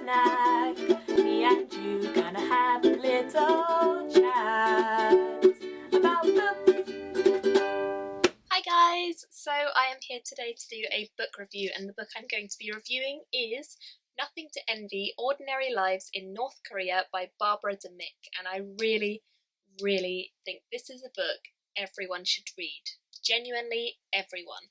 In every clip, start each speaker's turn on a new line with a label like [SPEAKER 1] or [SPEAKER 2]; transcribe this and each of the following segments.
[SPEAKER 1] snack. Me and you gonna have a little chat about books.
[SPEAKER 2] Hi guys! So I am here today to do a book review, and the book I'm going to be reviewing is Nothing to Envy: Ordinary Lives in North Korea by Barbara Demick, and I really think this is a book everyone should read. Genuinely everyone.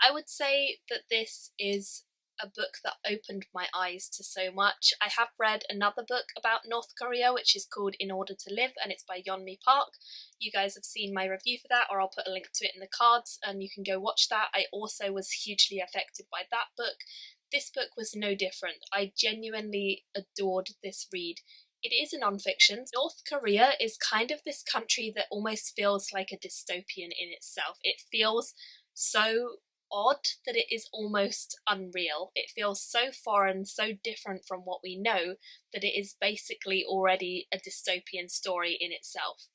[SPEAKER 2] I would say that this is a book that opened my eyes to so much. I have read another book about North Korea which is called In Order to Live, and it's by Yeonmi Park. You guys have seen my review for that, or I'll put a link to it in the cards and you can go watch that. I also was hugely affected by that book. This book was no different. I genuinely adored this read. It is a non-fiction. North Korea is kind of this country that almost feels like a dystopian in itself. It feels so odd that it is almost unreal. It feels so foreign, so different from what we know, that it is basically already a dystopian story in itself.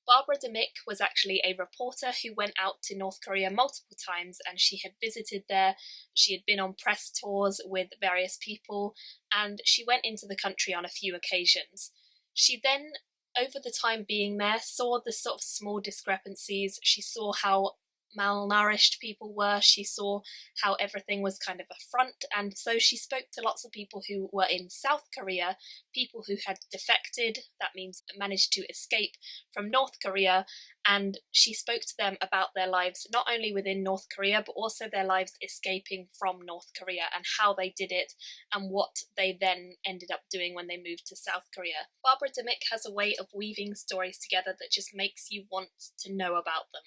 [SPEAKER 2] Barbara Demick was actually a reporter who went out to North Korea multiple times, and she had visited there. She had been on press tours with various people, and she went into the country on a few occasions. She then, over the time being there, saw the sort of small discrepancies. She saw how malnourished people were, she saw how everything was kind of a front, and so she spoke to lots of people who were in South Korea, people who had defected, that means managed to escape from North Korea, and she spoke to them about their lives not only within North Korea but also their lives escaping from North Korea and how they did it and what they then ended up doing when they moved to South Korea. Barbara Demick has a way of weaving stories together that just makes you want to know about them.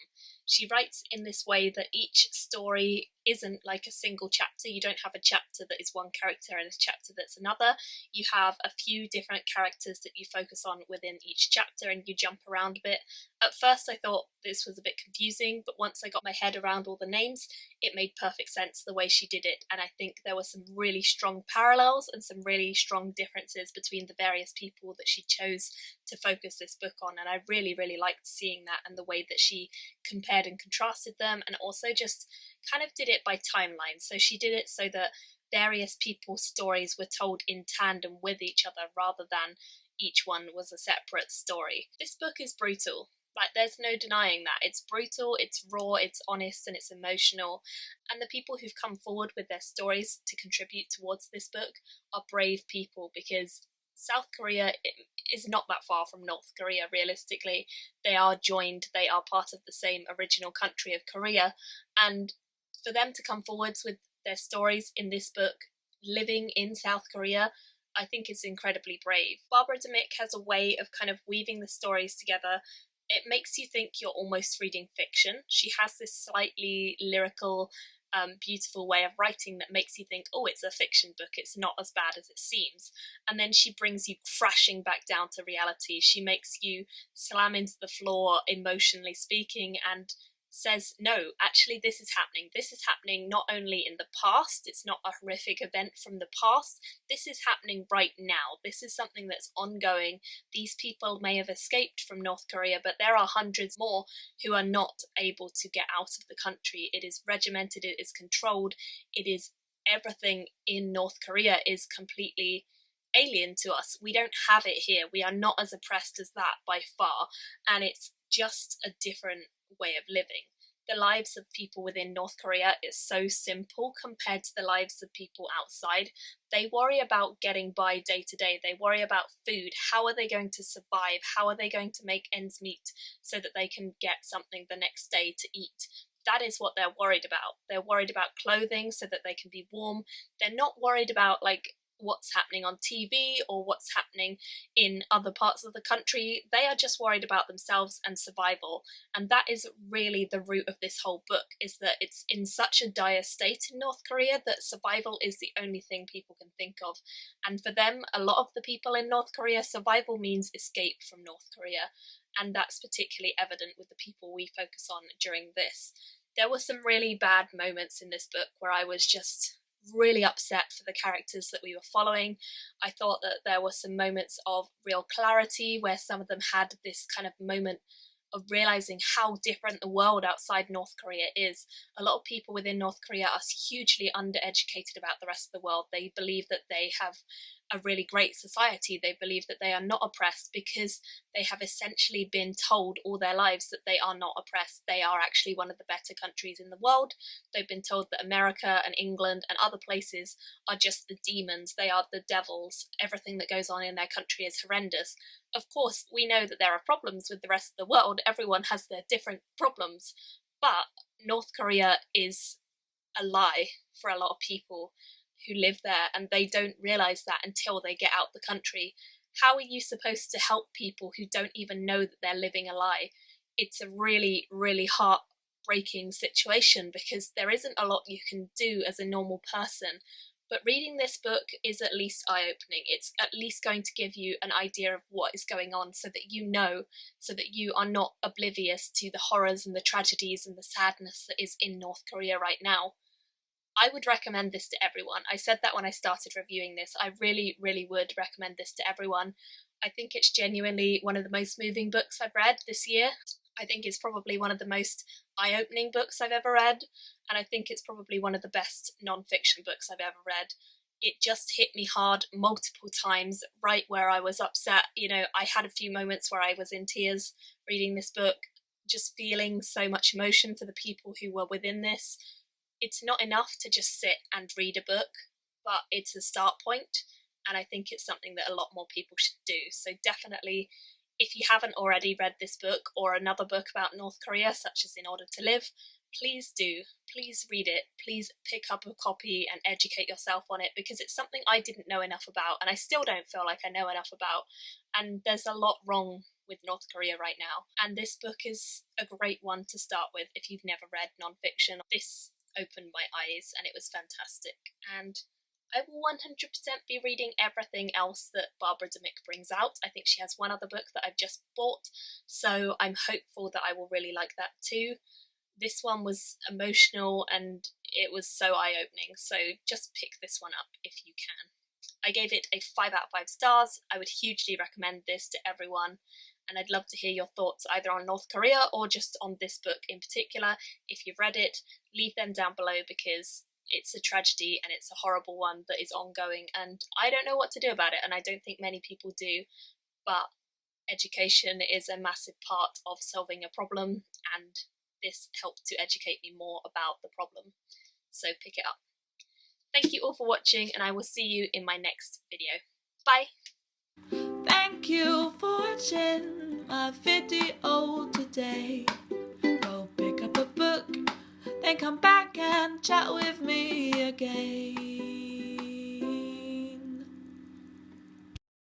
[SPEAKER 2] She writes in this way that each story isn't like a single chapter. You don't have a chapter that is one character and a chapter that's another. You have a few different characters that you focus on within each chapter and you jump around a bit. At first I thought this was a bit confusing, but once I got my head around all the names, it made perfect sense the way she did it, and I think there were some really strong parallels and some really strong differences between the various people that she chose to focus this book on, and I really liked seeing that and the way that she compared and contrasted them, and also just kind of did it by timeline. So she did it so that various people's stories were told in tandem with each other rather than each one was a separate story. This book is brutal. Like, there's no denying that. It's brutal, it's raw, it's honest, and it's emotional. And the people who've come forward with their stories to contribute towards this book are brave people, because South Korea is not that far from North Korea, realistically. They are joined, they are part of the same original country of Korea, and for them to come forwards with their stories in this book, living in South Korea, I think is incredibly brave. Barbara Demick has a way of kind of weaving the stories together. It makes you think you're almost reading fiction. She has this slightly lyrical, beautiful way of writing that makes you think, oh, it's a fiction book, it's not as bad as it seems. And then she brings you crashing back down to reality. She makes you slam into the floor, emotionally speaking, and says, no, actually this is happening. This is happening not only in the past, it's not a horrific event from the past, this is happening right now. This is something that's ongoing. These people may have escaped from North Korea, but there are hundreds more who are not able to get out of the country. It is regimented, it is controlled, it is everything in North Korea is completely alien to us. We don't have it here. We are not as oppressed as that by far, and it's just a different way of living. The lives of people within North Korea is so simple compared to the lives of people outside. They worry about getting by day to day. They worry about food. How are they going to survive? How are they going to make ends meet so that they can get something the next day to eat? That is what they're worried about. They're worried about clothing so that they can be warm. They're not worried about what's happening on TV or what's happening in other parts of the country. They are just worried about themselves and survival, and that is really the root of this whole book, is that it's in such a dire state in North Korea that survival is the only thing people can think of, and for them, a lot of the people in North Korea, survival means escape from North Korea, and that's particularly evident with the people we focus on during this. There were some really bad moments in this book where I was just really upset for the characters that we were following. I thought that there were some moments of real clarity where some of them had this kind of moment of realizing how different the world outside North Korea is. A lot of people within North Korea are hugely undereducated about the rest of the world. They believe that they have a really great society. They believe that they are not oppressed because they have essentially been told all their lives that they are not oppressed. They are actually one of the better countries in the world. They've been told that America and England and other places are just the demons. They are the devils. Everything that goes on in their country is horrendous. Of course, we know that there are problems with the rest of the world. Everyone has their different problems. But North Korea is a lie for a lot of people who live there, and they don't realise that until they get out the country. How are you supposed to help people who don't even know that they're living a lie? It's a really, really heartbreaking situation because there isn't a lot you can do as a normal person. But reading this book is at least eye-opening. It's at least going to give you an idea of what is going on so that you know, so that you are not oblivious to the horrors and the tragedies and the sadness that is in North Korea right now. I would recommend this to everyone. I said that when I started reviewing this. I really, really would recommend this to everyone. I think it's genuinely one of the most moving books I've read this year. I think it's probably one of the most eye-opening books I've ever read, and I think it's probably one of the best non-fiction books I've ever read. It just hit me hard multiple times, right where I was upset. You know, I had a few moments where I was in tears reading this book, just feeling so much emotion for the people who were within this. It's not enough to just sit and read a book, but it's a start point, and I think it's something that a lot more people should do. So definitely, if you haven't already read this book or another book about North Korea, such as In Order to Live, please do. Please read it. Please pick up a copy and educate yourself on it, because it's something I didn't know enough about, and I still don't feel like I know enough about, and there's a lot wrong with North Korea right now. And this book is a great one to start with if you've never read non-fiction. This opened my eyes and it was fantastic, and I will 100% be reading everything else that Barbara Demick brings out. I think she has one other book that I've just bought, so I'm hopeful that I will really like that too. This one was emotional and it was so eye-opening, so just pick this one up if you can. I gave it a 5 out of 5 stars. I would hugely recommend this to everyone, and I'd love to hear your thoughts either on North Korea or just on this book in particular. If you've read it, leave them down below, because it's a tragedy and it's a horrible one that is ongoing, and I don't know what to do about it, and I don't think many people do, but education is a massive part of solving a problem, and this helped to educate me more about the problem. So pick it up. Thank you all for watching, and I will see you in my next video. Bye!
[SPEAKER 1] Thank you for watching my video today. Go pick up a book, then come back and chat with me.